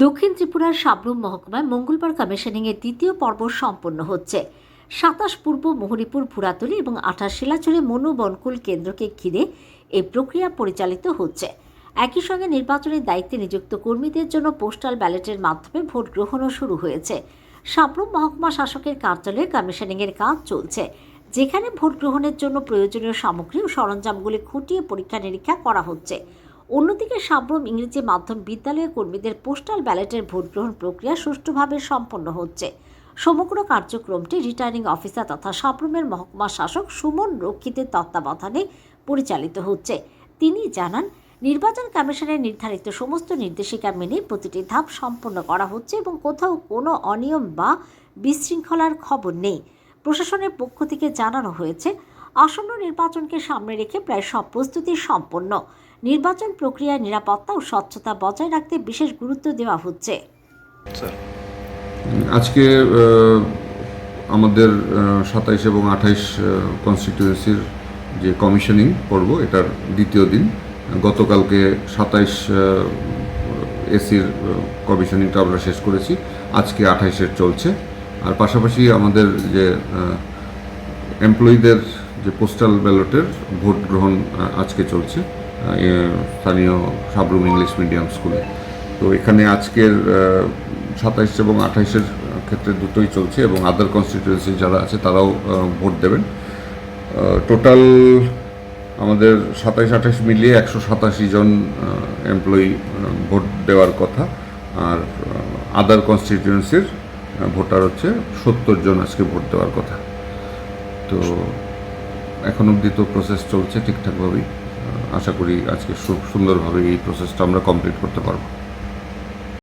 দক্ষিণ ত্রিপুরার সাব্রুম মহকুমায় মঙ্গলবার কমিশনিংয়ের দ্বিতীয় পর্ব সম্পন্ন হচ্ছে। ২৭ পূর্ব মোহরিপুর ভুরাতলী এবং ২৮ শিলাচরে মনু বনকুল কেন্দ্রকে ঘিরে এই প্রক্রিয়া পরিচালিত হচ্ছে। একই সঙ্গে নির্বাচনের দায়িত্বে নিযুক্ত কর্মীদের জন্য পোস্টাল ব্যালটের মাধ্যমে ভোট গ্রহণও শুরু হয়েছে। সাব্রুম মহকুমা শাসকের কার্যালয়ে কমিশনিংয়ের কাজ চলছে, যেখানে ভোট গ্রহণের জন্য প্রয়োজনীয় সামগ্রী ও সরঞ্জামগুলি খুঁটিয়ে পরীক্ষা নিরীক্ষা করা হচ্ছে। অন্যদিকে সাব্রুম ইংরেজি মাধ্যম বিদ্যালয়ের কর্মীদের পোস্টাল ব্যালটের ভোট গ্রহণ প্রক্রিয়া সুষ্ঠুভাবে সম্পন্ন হচ্ছে। সমগ্র কার্যক্রমটি রিটার্নিং অফিসার তথা সাব্রুমের মহকুমা শাসক সুমন রক্ষিতের তত্ত্বাবধানে পরিচালিত হচ্ছে। তিনি জানান, নির্বাচন কমিশনের নির্ধারিত সমস্ত নির্দেশিকা মেনে প্রতিটি ধাপ সম্পন্ন করা হচ্ছে এবং কোথাও কোনো অনিয়ম বা বিশৃঙ্খলার খবর নেই। প্রশাসনের পক্ষ থেকে জানানো হয়েছে, আসন্ন নির্বাচনকে সামনে রেখে প্রায় সব প্রস্তুতি সম্পন্ন। নির্বাচন প্রক্রিয়ার নিরাপত্তা ও স্বচ্ছতা বজায় রাখতে বিশেষ গুরুত্ব দেওয়া হচ্ছে। আজকে আমাদের ২৭ এবং ২৮ কনস্টিটিউয়েন্সির যে কমিশনিং পর্ব, এটার দ্বিতীয় দিন। গতকালকে ২৭ এসির কমিশনিংটা আমরা শেষ করেছি, আজকে ২৮-এর চলছে। আর পাশাপাশি আমাদের যে এমপ্লয়িদের যে পোস্টাল ব্যালটের ভোট গ্রহণ আজকে চলছে স্থানীয় সাব্রুম ইংলিশ মিডিয়াম স্কুলে। তো এখানে আজকের ২৭ এবং ২৮-এর ক্ষেত্রে দুটোই চলছে এবং আদার কনস্টিটিউয়েন্সি যারা আছে তারাও ভোট দেবেন। টোটাল আমাদের ২৭-২৮ মিলিয়ে ১৮৭ জন এমপ্লয়ি ভোট দেওয়ার কথা, আর আদার কনস্টিটিউয়েন্সির ভোটার হচ্ছে ৭০ জন আজকে ভোট দেওয়ার কথা। তো এখন অবধি তো প্রসেস চলছে ঠিকঠাকভাবেই। আশা করি আজকে সুন্দরভাবে এই প্রসেসটা আমরা কমপ্লিট করতে পারবো।